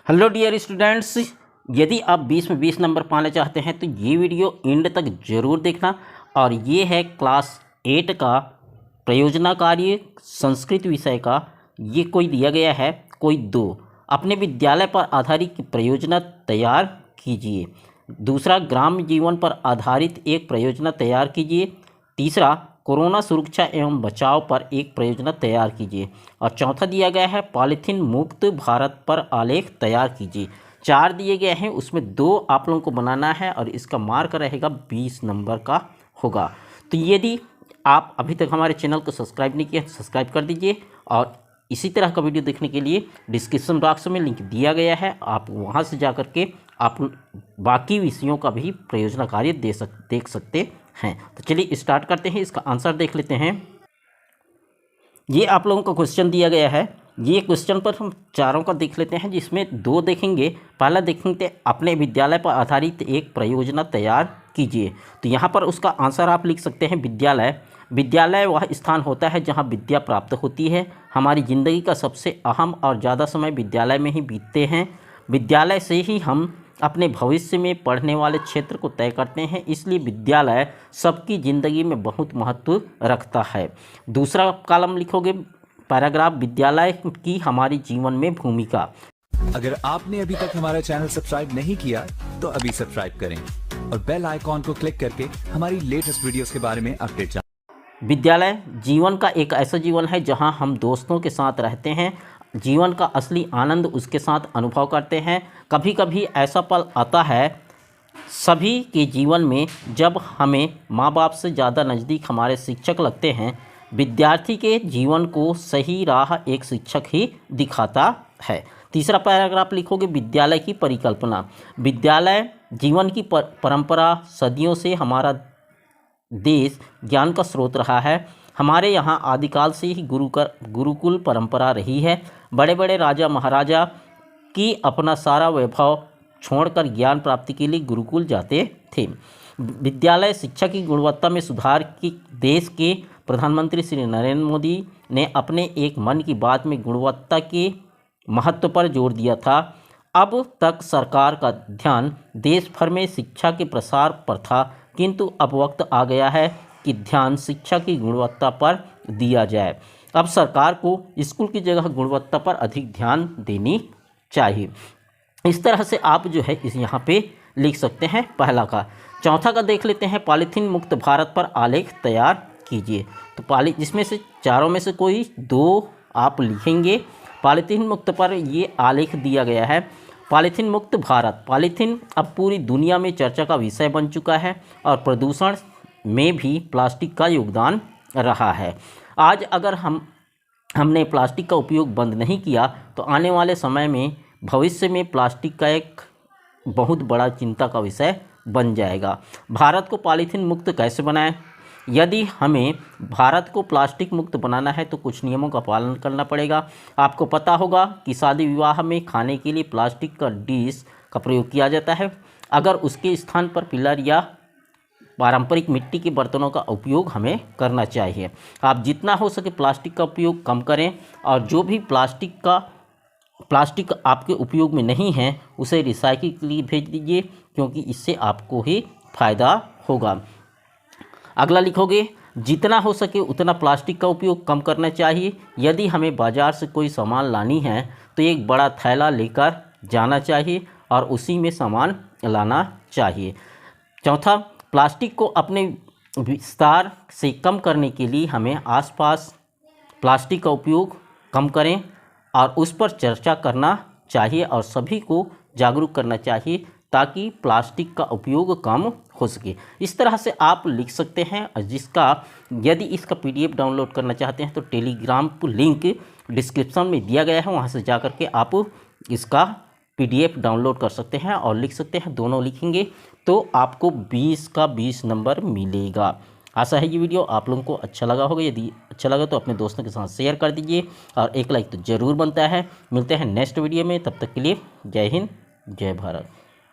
Hello dear students, यदि आप 20 में 20 नंबर पाना चाहते हैं तो ये वीडियो एंड तक ज़रूर देखना। और ये है क्लास 8 का प्रयोजना कार्य संस्कृत विषय का। ये कोई दिया गया है, कोई 2 अपने विद्यालय पर आधारित प्रयोजना तैयार कीजिए। दूसरा, ग्राम जीवन पर आधारित एक प्रयोजना तैयार कीजिए। तीसरा, कोरोना सुरक्षा एवं बचाव पर एक प्रयोजना तैयार कीजिए। और चौथा दिया गया है पॉलीथीन मुक्त भारत पर आलेख तैयार कीजिए। 4 दिए गए हैं, उसमें 2 आप लोगों को बनाना है और इसका मार्क रहेगा 20 नंबर का होगा। तो यदि आप अभी तक हमारे चैनल को सब्सक्राइब नहीं किया तो सब्सक्राइब कर दीजिए। और इसी तरह का वीडियो देखने के लिए डिस्क्रिप्शन बॉक्स में लिंक दिया गया है, आप वहां से जा कर के आप बाकी विषयों का भी प्रयोजना कार्य देख सकते हैं। तो चलिए स्टार्ट करते हैं, इसका आंसर देख लेते हैं। ये आप लोगों को क्वेश्चन दिया गया है। ये क्वेश्चन पर हम चारों का देख लेते हैं, जिसमें 2 देखेंगे। पहला देखेंगे अपने विद्यालय पर आधारित एक प्रयोजना तैयार कीजिए। तो यहाँ पर उसका आंसर आप लिख सकते हैं विद्यालय। विद्यालय वह स्थान होता है जहाँ विद्या प्राप्त होती है। हमारी ज़िंदगी का सबसे अहम और ज़्यादा समय विद्यालय में ही बीतते हैं। विद्यालय से ही हम अपने भविष्य में पढ़ने वाले क्षेत्र को तय करते हैं, इसलिए विद्यालय सबकी ज़िंदगी में बहुत महत्व रखता है। दूसरा कॉलम लिखोगे पैराग्राफ, विद्यालय की हमारी जीवन में भूमिका। अगर आपने अभी तक हमारा चैनल सब्सक्राइब नहीं किया तो अभी सब्सक्राइब करें और बेल आइकॉन को क्लिक करके हमारी लेटेस्ट वीडियोस के बारे में अपडेट जानें। विद्यालय जीवन का एक ऐसा जीवन है जहां हम दोस्तों के साथ रहते हैं, जीवन का असली आनंद उसके साथ अनुभव करते हैं। कभी कभी ऐसा पल आता है सभी के जीवन में जब हमें माँ बाप से ज़्यादा नज़दीक हमारे शिक्षक लगते हैं। विद्यार्थी के जीवन को सही राह एक शिक्षक ही दिखाता है। तीसरा पैराग्राफ लिखोगे विद्यालय की परिकल्पना। विद्यालय जीवन की परंपरा, सदियों से हमारा देश ज्ञान का स्रोत रहा है। हमारे यहाँ आदिकाल से ही गुरुकुल परंपरा रही है। बड़े बड़े राजा महाराजा की अपना सारा वैभव छोड़कर ज्ञान प्राप्ति के लिए गुरुकुल जाते थे। विद्यालय शिक्षा की गुणवत्ता में सुधार की देश के प्रधानमंत्री श्री नरेंद्र मोदी ने अपने एक मन की बात में गुणवत्ता के महत्व पर जोर दिया था। अब तक सरकार का ध्यान देश भर में शिक्षा के प्रसार पर था, किंतु अब वक्त आ गया है कि ध्यान शिक्षा की गुणवत्ता पर दिया जाए। अब सरकार को स्कूल की जगह गुणवत्ता पर अधिक ध्यान देनी चाहिए। इस तरह से आप जो है इस यहाँ पे लिख सकते हैं पहला का। चौथा का देख लेते हैं पॉलीथीन मुक्त भारत पर आलेख तैयार कीजिए। तो जिसमें से चारों में से कोई 2 आप लिखेंगे। पॉलीथीन मुक्त पर ये आलेख दिया गया है। पॉलीथीन मुक्त भारत, पॉलीथीन अब पूरी दुनिया में चर्चा का विषय बन चुका है और प्रदूषण में भी प्लास्टिक का योगदान रहा है। आज अगर हमने प्लास्टिक का उपयोग बंद नहीं किया तो आने वाले समय में भविष्य में प्लास्टिक का एक बहुत बड़ा चिंता का विषय बन जाएगा। भारत को पॉलीथीन मुक्त कैसे बनाएं? यदि हमें भारत को प्लास्टिक मुक्त बनाना है तो कुछ नियमों का पालन करना पड़ेगा। आपको पता होगा कि शादी विवाह में खाने के लिए प्लास्टिक का डिश का प्रयोग किया जाता है। अगर उसके स्थान पर पिलर या पारंपरिक मिट्टी के बर्तनों का उपयोग हमें करना चाहिए। आप जितना हो सके प्लास्टिक का उपयोग कम करें और जो भी प्लास्टिक आपके उपयोग में नहीं है उसे रिसाइकिल के लिए भेज दीजिए, क्योंकि इससे आपको ही फ़ायदा होगा। अगला लिखोगे जितना हो सके उतना प्लास्टिक का उपयोग कम करना चाहिए। यदि हमें बाज़ार से कोई सामान लानी है तो एक बड़ा थैला लेकर जाना चाहिए और उसी में सामान लाना चाहिए। चौथा, प्लास्टिक को अपने विस्तार से कम करने के लिए हमें आसपास प्लास्टिक का उपयोग कम करें और उस पर चर्चा करना चाहिए और सभी को जागरूक करना चाहिए ताकि प्लास्टिक का उपयोग कम हो सके। इस तरह से आप लिख सकते हैं। यदि इसका PDF डाउनलोड करना चाहते हैं तो टेलीग्राम लिंक डिस्क्रिप्शन में दिया गया है, वहाँ से जा कर के आप इसका PDF डाउनलोड कर सकते हैं और लिख सकते हैं। दोनों लिखेंगे तो आपको 20 का 20 नंबर मिलेगा। आशा है ये वीडियो आप लोगों को अच्छा लगा होगा। यदि अच्छा लगा तो अपने दोस्तों के साथ शेयर कर दीजिए और एक लाइक तो ज़रूर बनता है। मिलते हैं नेक्स्ट वीडियो में, तब तक के लिए जय हिंद, जय भारत।